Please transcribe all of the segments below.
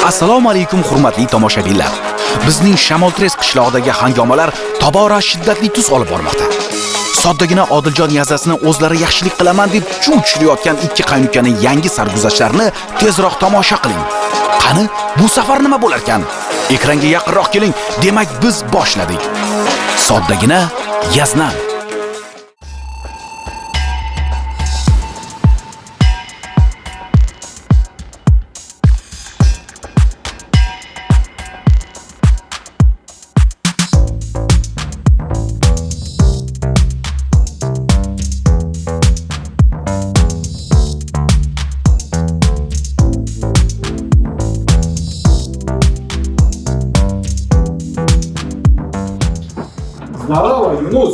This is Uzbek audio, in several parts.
Assalomu alaykum hurmatli tomoshabinlar. Bizning Shamoltres qishlog'idagi hangomalar tobora shiddatli tus olib bormoqda. Soddagina Odiljon yazasini o'zlari yaxshilik qilaman deb chuv tushirayotgan ikki qaynukaning yangi sarguzashtlarini tezroq tomosha qiling. Qani, bu safar nima bo'lar ekan? Ekranga yaqinroq keling, demak biz boshladik. Soddagina Yaznan. Здорово, Юнус!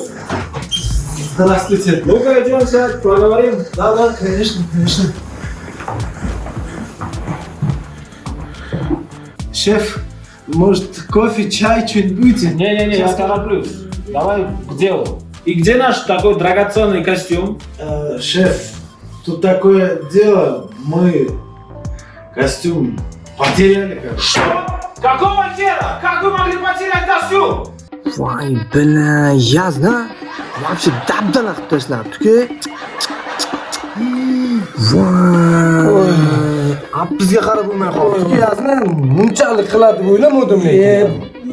Здравствуйте. Ну-ка, идем сядь, поговорим. Да, конечно. Шеф, может, кофе, чай, что-нибудь будете? Не-не-не, я тороплюсь. Давай к делу. И где наш такой драгоценный костюм? Шеф, тут такое дело, мы костюм потеряли. Что? Какого дела? Как вы могли потерять костюм? Voy bila, Yazna вообще dabdala qilib tashlabdi-ku. Voy, bizga qarab bo'lmay qoldi. Yazna bunchalik qiladi deb o'ylamadim lekin.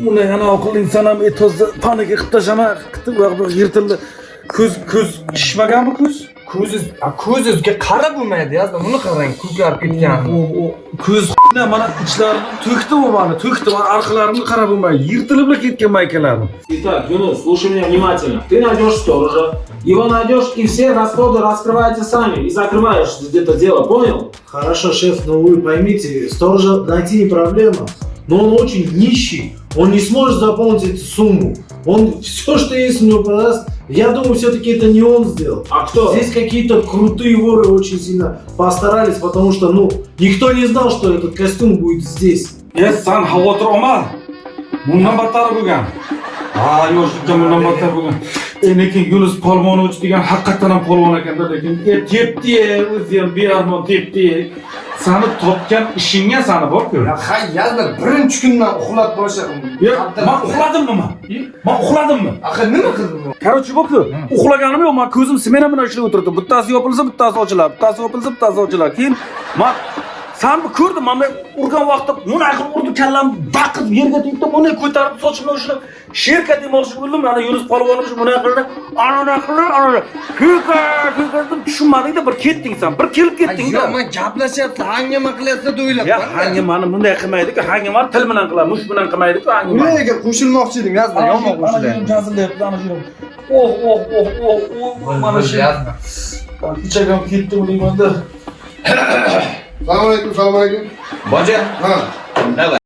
Uni yana oqil inson ham etozda panika qilib tashama, qitib yirtildi. Ko'z shishmaganmi ko'z? Ko'zizga qarab bo'lmaydi, Yazna. Buni qarang, ko'karib ketgan. Ko'z mana ichlarini to'kdi u mani, to'kdi. Mana orqalarimga qarab bo'lmaydi. Yirtilib ketgan maykalarim. Итак, Юнус, слушай меня внимательно. Ты найдешь сторожа, его найдешь, и все расходы раскрываете сами и закрываешь это дело, понял? Хорошо, шеф, но вы поймите, сторожа найти не проблема, но он очень нищий, он не сможет заполнить эту сумму. Он все, что есть у него, продаст. Я думаю, все-таки это не он сделал. А кто? Здесь какие-то крутые воры очень сильно постарались, потому что, никто не знал, что этот костюм будет здесь. Sen xavotir olma. Bundan battar bo'lgan. Yoshlikda bundan battar bo'lgan. Lekin Yunus Polmonovich degan haqiqatan ham polvon ekan-da, lekin tepdi, o'zi ham bearmon tepdi. Seni topgan ishingga seni bor-ku. Hay, Yazna birinchi kundan uxlab boshlayman. Men uxladimmi? Axir nima qildim? Короче, bor-ku, uxlaganim yo'q. Men ko'zim smena bilan ishlab o'tirdim. Bittasi yopilsa, bittasi ochiladi. Bittasi yopilsa, bittasi ochiladi. Keyin men sen ko'rdim, men urgan vaqtda buni qilib urdi, kallam baqib yerga tegdi, buni ko'tarib sochimni ushlab sherka demoqchi bo'ldim. Mana Yunus polvonimiz buni qildi. Ana ko'kardim, tushunmading-da, bir ketding sen. Bir kelib ketding-da. Men gaplashyapti, hangama qilyapti deb o'ylab. Ya, hangamani bunday qilmaydi-ku, hangamani til bilan qiladi, mush bilan qilmaydi-ku hangamani. Nega qo'shilmoqchi eding, Yazna? Yomon qo'shilyapti. Jazilyapti, ana shu. Mana shu. Ichagam ketdi uning-da. Assalomu alaykum. Boja. Ha. Давай.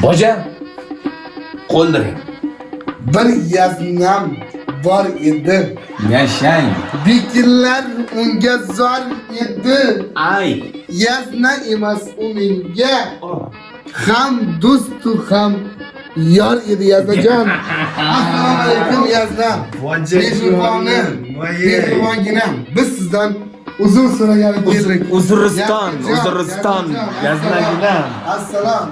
Boja, qo'ldiring. Bir Yaznam bor edi. Yashang. Bekillar unga zor edi. Ay. Yazna emas u menga. Ham do'stu ham yor edi Yaznajon. Assalomu alaykum Yazna. Mehribonginam. Biz sizdan uzr so'ragani keldik. Uzuriston. Yaznaginam. Assalom.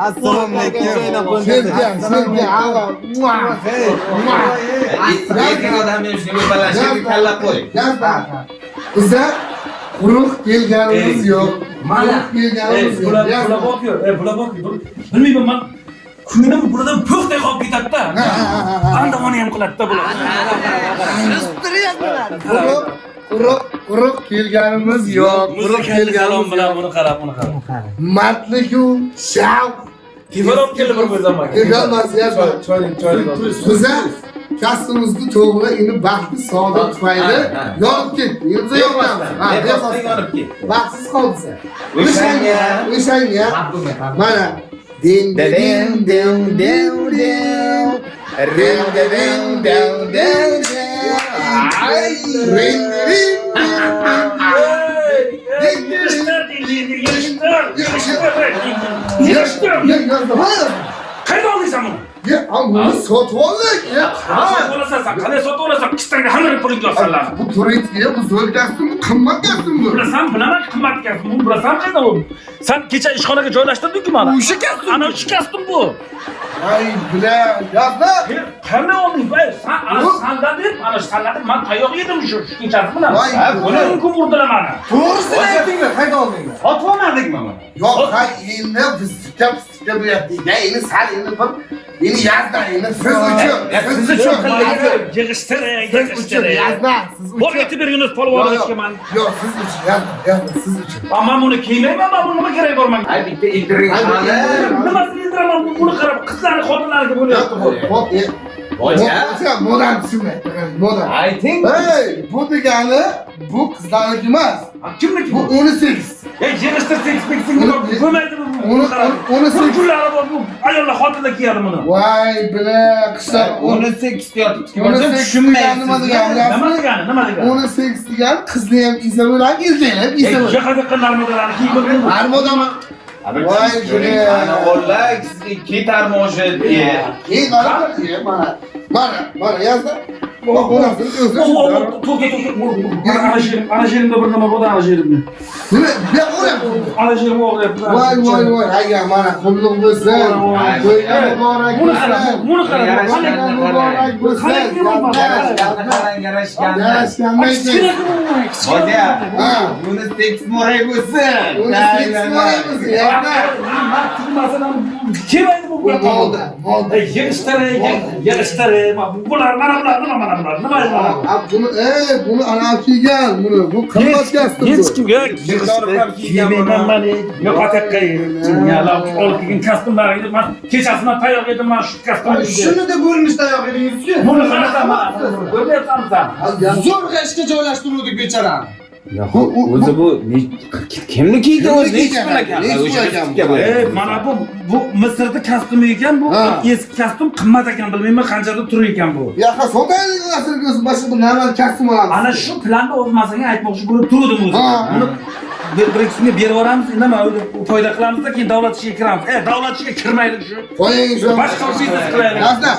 Assalomu alaykum. Bize quruq kelganimiz yo'q. Mana Kelganimiz yo'q. bular bakıyor. Bular bakıyor. Bilmayman men kunim buradan po'xtay qolib ketadi-da. Andamoni ham qiladi-da bular. Quruq kelganimiz yo'q. Quruq Salom kelganimiz bilan yo'q. buni qarab. Mardliku shavq Develop keldi bir zaman. kelganmas yazma. Bize kasbimizni to'g'ri endi baxtli saodat tufayli yonib ketdi. Endi yo'qamiz. Baxtsiz qoldisa. O'shanga. Mana ding ding ding ding ding. Ring ding ding ding ding. Ay ring ring. Qayda oldingsan buni? Ya amma sotib oldik. Sotib olasan, qanday sotib olasan? Qistangda hamma pulingni olsanlar. Bu turistika bu zo'r kasbmi, qimmat kasbmi? Bilaman qimmat kasb. Buni bilasan qayda u? Sen kecha ishxonaga joylashtirding-ku mana. O'sha kasb. Ana o'sha kasbim bu. Ay bila, yazma. Qanday olding? Sandan deb, ana sandan men tayoq yedim shu kechasi bilan. Buni mumkin urdilar mana. To'g'risini aytinglar, qayda oldinglar? Sotib olmadikmi mana? Yo'q, hay endi biz pistika bu yerda. Endi sal endi bir endi yazda endi siz uchun. Siz uchun yig'ishtiring. Yazma, siz uchun. Bor aytib bergingiz polvonga men. Yo'q, siz uchun, yazma, siz uchun. Men buni kiymayman, men buni nima kerak bor menga? Ay bitta ildiring hali. Nimasini indiraman? Buni qarab, qizlarni xotinlariga bo'lyapti bu. Hop, modan tushunmay. Modan. Ayting. Hey, bu degani bu qizlarniki emas. Kimniki Bu bu? 18. Yig'ishtir tekspeksin bo'lmaydimi bu? Uni Kunlari bor bu. Ayollar xotinlar kiyadi buni. Voy bila, qishlar 18 deyapti. tushunmayapsiz. Nima degani? Nima degani? 18 degani qizni ham isa bilan ildilar, isa bilan. Shaharda qillarmidilarni kiyib bo'lgan. Armodaman. Voy bila. Ana o'rlak sizga ketar mo'sha diye. Mana yazda. Onasini o'zi. To'g'ri. Ana sherimda bir nima bo'ldi, ana sherimda. Nima? Ben o'rab. Ana sherim o'g'rayapti. Voy. Ayga mana qulluq bo'lsin. To'yga muborak bo'lsin. Buni qarang. Muborak bo'lsin. Yarashgandan Hoca. Buni tekst moray bo'lsin. Kelmaydi bu bular. Bo'ldi. Yig'ishtiring. Bular mana bular nima? Bunu ana kiygan, bu qimmat kasb. Hech kimga kiymayman. Yo'q, ataqqa yalab olib kelgan kasbimlarni men kechasidan tayoq yedim, men shu kasbimni. Shuni deb bo'lmish tayoq edingiz-ku. Buni qarasan, ko'ryapsansan. Zo'rg'a ishga joylashtiruvdik bechorani. O'zi bu kimniki ekan o'zi hech ekan. Mana bu Misrda kasbim ekan, bu eski kasbim qimmat ekan, bilmayman qanchada turar ekan bu. Yo'q, so'nggi asrga o'zi boshqa bir normal kasb olamiz. Ana shu planni o'zimizga aytmoqchi bo'lib turdim o'zi. Buni bir-ikkiga berib yuboramiz, nima foyda qilamiz-da, keyin davlat ishiga kiramiz. Davlat ishiga kirmaylik shu. Qo'ying shu. Boshqa biznes qilaylik. Yazda.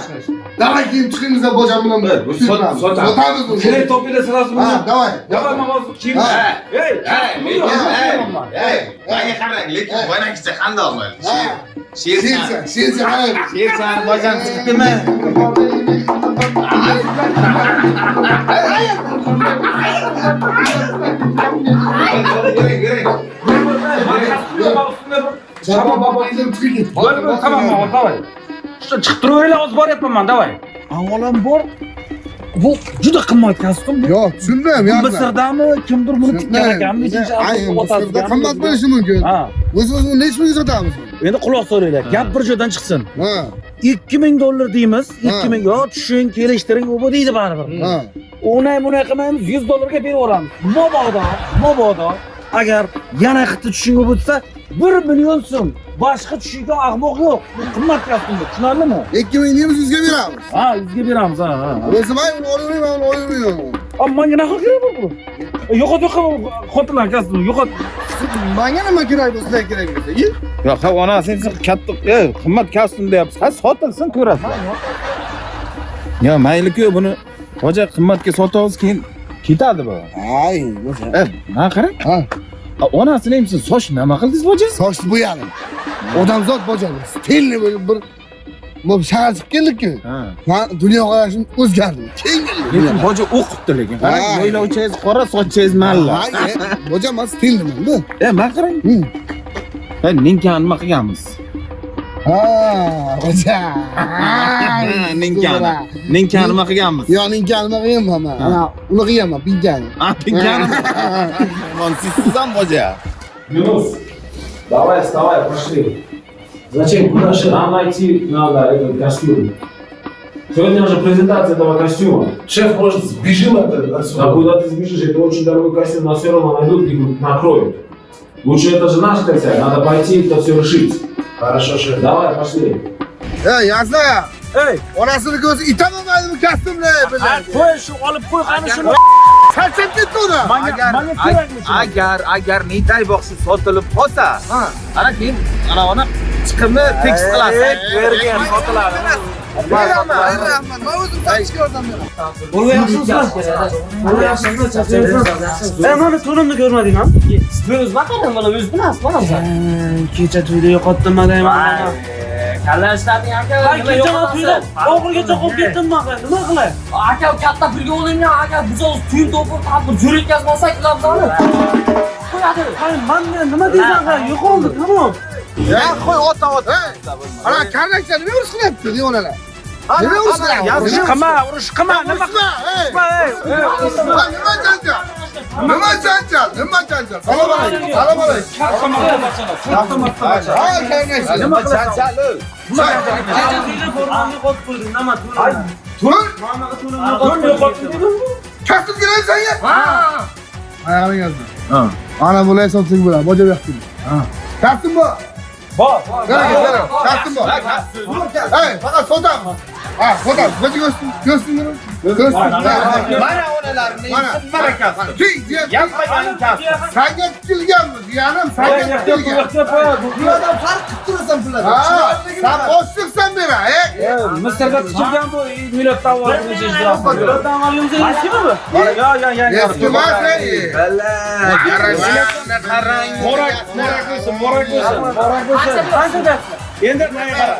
Davay keyin chiqingizda bojam bilan sotamiz buni. Kerak topinglar sразу. Davay. Davay mavzu kim? Menga qarang, lekin boynakicha qanday bo'ldi? Shercha qarang. Sherchani bojam chiqdimi? Baba ilm chiqing. Tamam, davay. Shu chiqib turaveringlar, hozir boryapman men, davay. Avvalambor bu juda qimmat kasbim bu. Yo'q, tushundim, yo'q. Misrdami, kimdir buni tikkan ekan, nechinchi asrda otasi. Misrda qimmat bo'lishi mumkin. O'z-o'zini necha pulga sotamiz? Endi quloq solinglar, gap bir joydan chiqsin. Ha. $2000 deymiz. 2000 yo tushing, kelishtiring, u bu deydi baribir. Ha. Unay qilmaymiz, $100 ga berib yuboramiz. Mobodo agar yana qitti tushunga bo'lsa 1 million so'm. Boshqa tushungan ahmoq yo'q. Bu qimmat kasbim, tushunarlimi? 2000 deymiz, 100 ga beramiz. Ha, 100 ga beramiz, ha. O'zimay uni olavermayman. Ammo menga nima kerak bu? Yo'qot xotinlar kasbim, yo'qot. Menga nima kerak bo'lsa kerak bo'lsa. Yo'q, ha, ona sen katta, qimmat kasbim deyapsiz. Ha, sotilsin ko'rasiz. Yo, mayli-ku buni xo'ja qimmatga sotamiz, keyin ketadi bu. Ay, o'sha. Ha, qarang. Ha. Onasini hamsin soch nima qildingiz boja? Sochni bo'yadim. Odamzod bojadi. Stilni bo'lib bir bu shahar chiqib keldik-ku. Men dunyo qarashim o'zgardi. Lekin boja o'qibdi lekin. Qarang, bo'ylovchangiz qora, sochingiz malla. Ha, boja men stilniman-da. Men qarang. Ninkani nima qilganmiz? Ha, boja. Ninkani nima qilganmiz? Yo, ninkani nima qilganman men? Ana, uni qilganman, pinkani. Pinkani. Mon sizsiz ham boja. Юнус, давай, вставай, пошли. Зачем? Куда же? Нам найти надо этот костюм. Сегодня уже презентация этого костюма. Шеф, может, сбежим отсюда? А куда ты сбежишь? Это очень дорогой костюм, нас все равно найдут и накроют. Лучше это же наш косяк, надо пойти это все решить. Хорошо, шеф. Давай, пошли. Yazda. Ey, Onasini ko'zi itamomadimi kostyumni bilan? qo'y shu olib qo'y, qani shuni. Charchab ketdi uni. Agar netay boqsiz sotilib qolsa, ana keyin ana chiqimni tekis qilasiz. Bergan sotiladi. Rahmat. Men o'zim tashkil yordam beraman. Mana to'nimni ko'rmadingmi? Siz naqadar mana o'z bilasiz, mana sen. Kecha to'yda yo'qotdim deyman. Kalla ishlading aka. Kecha to'yda o'g'ilgacha qolib ketdim men. Nima qilay? Aka katta pulga olingan, aka biz o'z to'yin to'pib tadbir jo'ratkazmasak qilamiz. Qo'yadi. Men nima deysan? Yo'qoldi, tamom. Ya qo'y ota. Ana karnakcha nima urush qilyapti deyonalar? Nima urush qilyapti? Urush qilma, nima qilma? Nima janjal? Salom alaykum. Nima janjal? Kecha to'yda formani qo'yib qo'ydim, nima to'yda? Mamaga to'nimni qo'yib qo'ydim. Kastim kelaysan ya? Ayağını yazdım. Ana buraya satsak bula. Boca bekledim. Kastim bu. Bor. Ver. Kastim bu. Hey, fakat sotam. Ha, sotam. Boca görsün. Mana onalarni barakasi. Yapmagan kasb. Sen getirgen mi? Diyanım sen getirgen. Bu adam fark tutturasan pulları. Ha, sen boşluksan beni. Misrda tikilgan bu millat davolini yechishdi. Millat davolimiz eski mi? Ya. Eski mas Morak bo'lsin. Qancha dersin? Endi menga qara.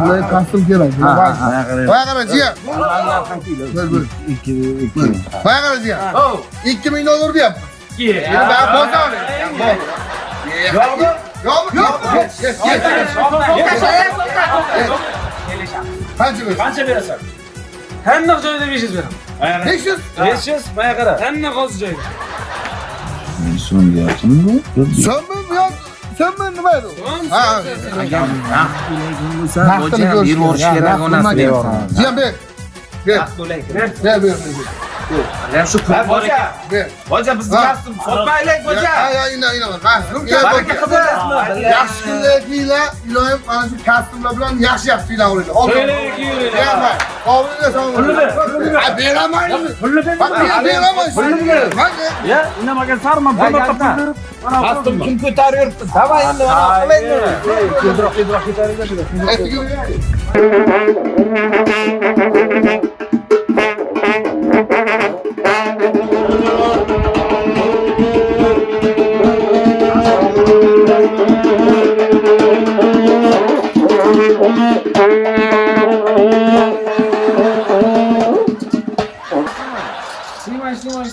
Buraya kastım kerak. Baya qara jiyan. Baya qara jiyan. 2 milyon olur diyap. Ben bozam. Yok. Qancha berasan? Hamma joyda 500 beraman. 500. 500 menga qara. Hamma qo'zi joyda. Sen mi yok? Sen mi nima edi? Ha. Vaqtini ko'rish kerak onasi. Jiyan ber. Ber. Ya shu pul bor ekan. Boja bizni kasb sotmaylik boja. Ha, ina. Yaxshi kunlar iloyim ana shu kasblar bilan yaxshi o'ynaydi. To'ylarga yuraylik. Berma. Qovurga so'ng. Ha, beraman. Pulni Beraman. Ya, inamagan sarman pul berib. Kasbim kim ko'tarib yuribdi? Davay endi mana qilaymi? Tezroq ketaveringlar.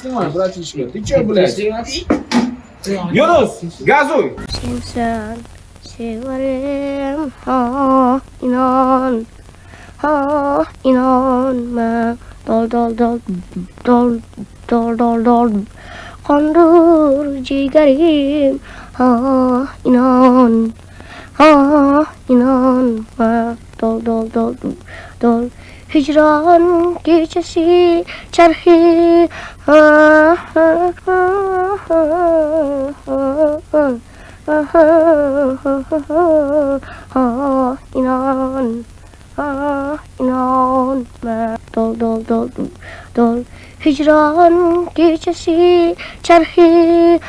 Снимай, братишка. Ты чё, блядь? Yunus, gazuy. Sen severim inanma dol kondur ciğerim inanma dol hicran gecesi çarhi inan inan dol dol dol dol hicran gecesi çarhi